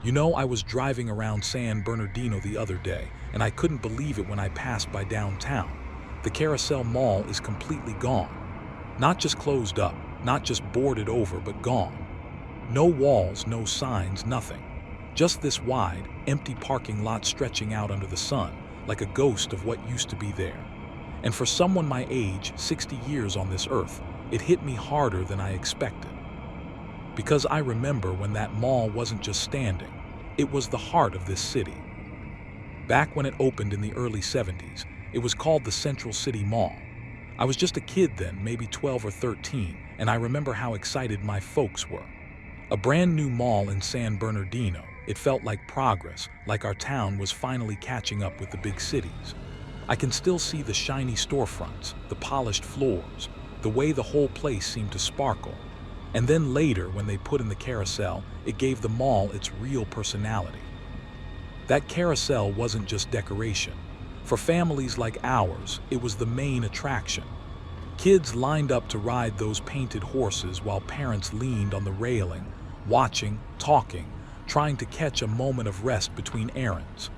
I was driving around San Bernardino the other day, and I couldn't believe it when I passed by downtown. The Carousel Mall is completely gone. Not just closed up, not just boarded over, but gone. No walls, no signs, nothing. Just this wide, empty parking lot stretching out under the sun, like a ghost of what used to be there. And for someone my age, 60 years on this earth, it hit me harder than I expected. Because I remember when that mall wasn't just standing, it was the heart of this city. Back when it opened in the early 70s, it was called the Central City Mall. I was just a kid then, maybe 12 or 13, and I remember how excited my folks were. A brand new mall in San Bernardino. It felt like progress, like our town was finally catching up with the big cities. I can still see the shiny storefronts, the polished floors, the way the whole place seemed to sparkle. And then later, when they put in the carousel, it gave the mall its real personality. That carousel wasn't just decoration. For families like ours, it was the main attraction. Kids lined up to ride those painted horses while parents leaned on the railing, watching, talking, trying to catch a moment of rest between errands.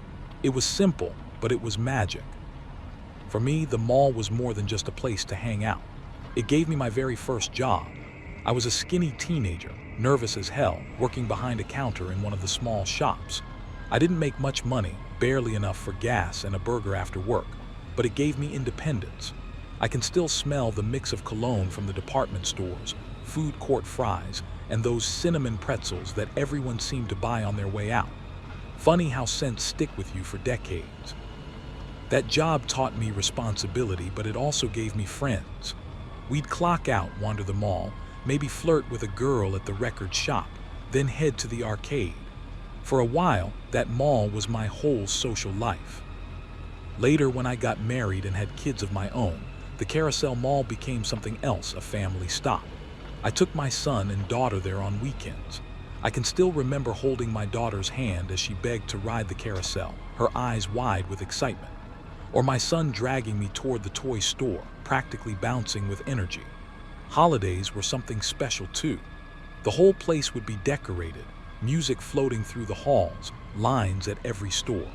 It was simple, but it was magic. For me, the mall was more than just a place to hang out. It gave me my very first job. I was a skinny teenager, nervous as hell, working behind a counter in one of the small shops. I didn't make much money, barely enough for gas and a burger after work, but it gave me independence. I can still smell the mix of cologne from the department stores, food court fries, and those cinnamon pretzels that everyone seemed to buy on their way out. Funny how scents stick with you for decades. That job taught me responsibility, but it also gave me friends. We'd clock out, wander the mall, maybe flirt with a girl at the record shop, then head to the arcade. For a while, that mall was my whole social life. Later, when I got married and had kids of my own, the Carousel Mall became something else, a family stop. I took my son and daughter there on weekends. I can still remember holding my daughter's hand as she begged to ride the carousel, her eyes wide with excitement. Or my son dragging me toward the toy store, practically bouncing with energy. Holidays were something special too. The whole place would be decorated, music floating through the halls, lines at every store.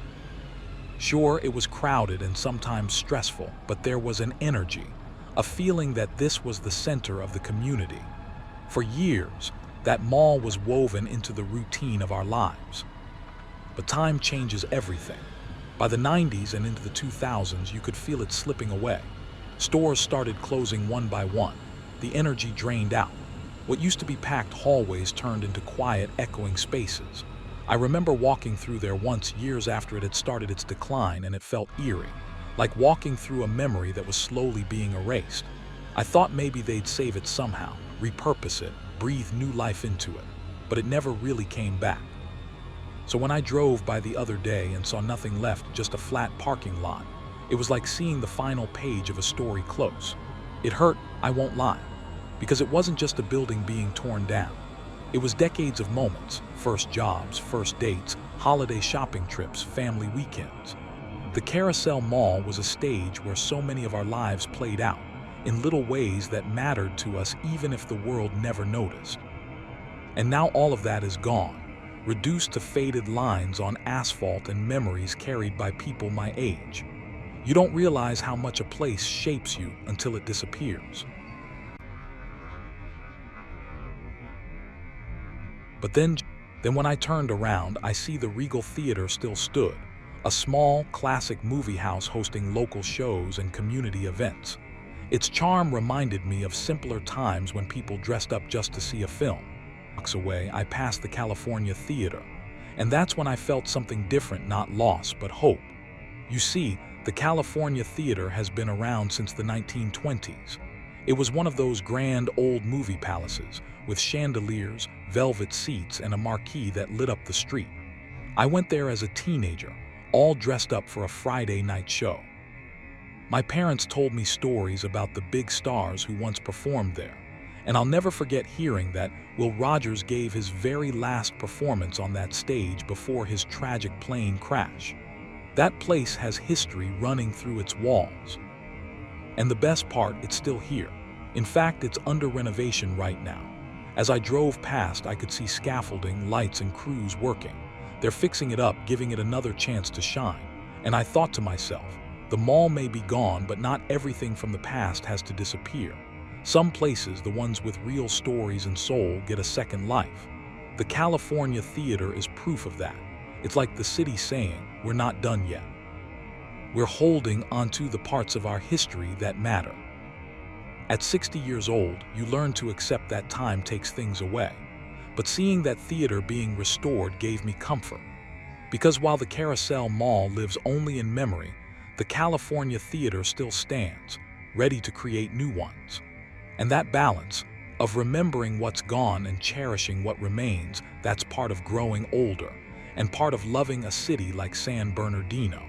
Sure, it was crowded and sometimes stressful, but there was an energy, a feeling that this was the center of the community. For years, that mall was woven into the routine of our lives. But time changes everything. By the 90s and into the 2000s, you could feel it slipping away. Stores started closing one by one. The energy drained out. What used to be packed hallways turned into quiet, echoing spaces. I remember walking through there once years after it had started its decline, and it felt eerie, like walking through a memory that was slowly being erased. I thought maybe they'd save it somehow, repurpose it, breathe new life into it, but it never really came back. So when I drove by the other day and saw nothing left, just a flat parking lot, it was like seeing the final page of a story close. It hurt, I won't lie, because it wasn't just a building being torn down. It was decades of moments, first jobs, first dates, holiday shopping trips, family weekends. The Carousel Mall was a stage where so many of our lives played out, in little ways that mattered to us even if the world never noticed. And now all of that is gone, reduced to faded lines on asphalt and memories carried by people my age. You don't realize how much a place shapes you until it disappears. But then when I turned around, I see the Regal Theatre still stood, a small, classic movie house hosting local shows and community events. Its charm reminded me of simpler times when people dressed up just to see a film. Blocks away, I passed the California Theatre, and that's when I felt something different, not loss, but hope. You see, the California Theatre has been around since the 1920s. It was one of those grand old movie palaces with chandeliers, velvet seats, and a marquee that lit up the street. I went there as a teenager, all dressed up for a Friday night show. My parents told me stories about the big stars who once performed there, and I'll never forget hearing that Will Rogers gave his very last performance on that stage before his tragic plane crash. That place has history running through its walls. And the best part, it's still here. In fact, it's under renovation right now. As I drove past, I could see scaffolding, lights, and crews working. They're fixing it up, giving it another chance to shine. And I thought to myself, the mall may be gone, but not everything from the past has to disappear. Some places, the ones with real stories and soul, get a second life. The California Theater is proof of that. It's like the city saying, we're not done yet. We're holding onto the parts of our history that matter. At 60 years old, you learn to accept that time takes things away. But seeing that theater being restored gave me comfort. Because while the Carousel Mall lives only in memory, the California Theater still stands, ready to create new ones. And that balance of remembering what's gone and cherishing what remains, that's part of growing older and part of loving a city like San Bernardino.